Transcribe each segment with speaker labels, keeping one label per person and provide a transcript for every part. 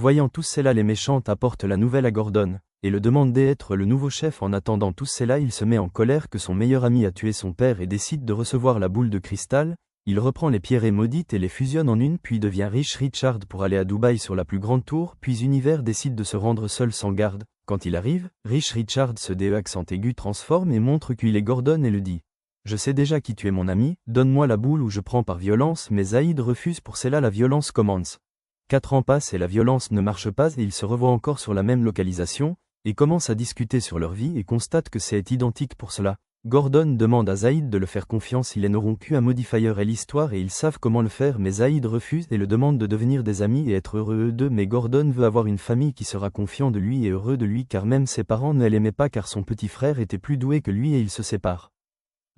Speaker 1: Voyant tous cela, les méchantes apportent la nouvelle à Gordon, et le demandent d'être le nouveau chef. En attendant tout cela, il se met en colère que son meilleur ami a tué son père et décide de recevoir la boule de cristal. Il reprend les pierres maudites et les fusionne en une, puis devient riche Richard pour aller à Dubaï sur la plus grande tour. Puis Univers décide de se rendre seul sans garde. Quand il arrive, riche Richard se accent aigu transforme et montre qu'il est Gordon et le dit. Je sais déjà qui tu es, mon ami, donne-moi la boule ou je prends par violence. Mais Zaïd refuse. Pour cela la violence commence. 4 ans passent et la violence ne marche pas et ils se revoient encore sur la même localisation, et commencent à discuter sur leur vie et constatent que c'est identique. Pour cela, Gordon demande à Zaïd de le faire confiance. Ils n'auront qu'un modifier et l'histoire et ils savent comment le faire, mais Zaïd refuse et le demande de devenir des amis et être heureux eux deux. Mais Gordon veut avoir une famille qui sera confiant de lui et heureux de lui, car même ses parents ne l'aimaient pas car son petit frère était plus doué que lui et ils se séparent.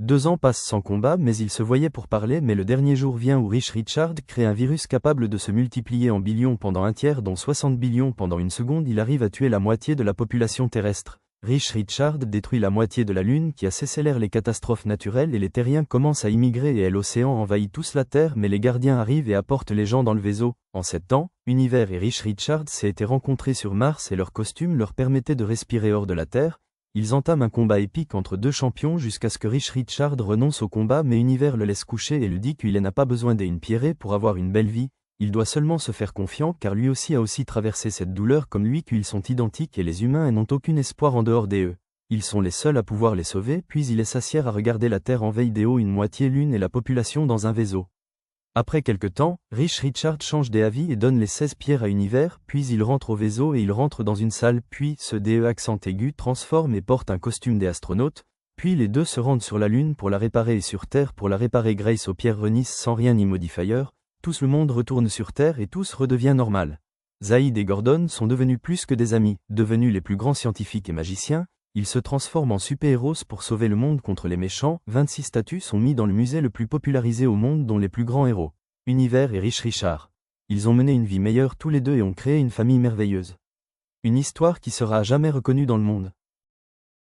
Speaker 1: 2 ans passent sans combat, mais ils se voyaient pour parler. Mais le dernier jour vient où riche Richard crée un virus capable de se multiplier en billions pendant un tiers, dont 60 billions pendant une seconde. Il arrive à tuer la moitié de la population terrestre. Riche Richard détruit la moitié de la Lune qui accélère les catastrophes naturelles et les terriens commencent à immigrer et l'océan envahit tous la Terre, mais les gardiens arrivent et apportent les gens dans le vaisseau. En 7 ans, Univers et Riche Richard s'étaient rencontrés sur Mars et leurs costumes leur permettaient de respirer hors de la Terre. Ils entament un combat épique entre 2 champions jusqu'à ce que Riche Richard renonce au combat, mais Univers le laisse coucher et lui dit qu'il n'a pas besoin d'une pierre pour avoir une belle vie. Il doit seulement se faire confiant car lui aussi a traversé cette douleur comme lui, qu'ils sont identiques et les humains n'ont aucun espoir en dehors d'eux. Ils sont les seuls à pouvoir les sauver. Puis ils s'assièrent à regarder la Terre en veille des hauts, une moitié lune et la population dans un vaisseau. Après quelque temps, Riche Richard change d'avis et donne les 16 pierres à Univers, puis il rentre au vaisseau et il rentre dans une salle, puis ce accent aigu transforme et porte un costume d'astronaute, puis les deux se rendent sur la Lune pour la réparer et sur Terre pour la réparer. Grace aux pierres renissent sans rien ni modifier, tout le monde retourne sur Terre et tout redevient normal. Zaïd et Gordon sont devenus plus que des amis, devenus les plus grands scientifiques et magiciens. Ils se transforment en super-héros pour sauver le monde contre les méchants. 26 statues sont mises dans le musée le plus popularisé au monde, dont les plus grands héros, Univers et Riche Richard. Ils ont mené une vie meilleure tous les deux et ont créé une famille merveilleuse. Une histoire qui sera à jamais reconnue dans le monde.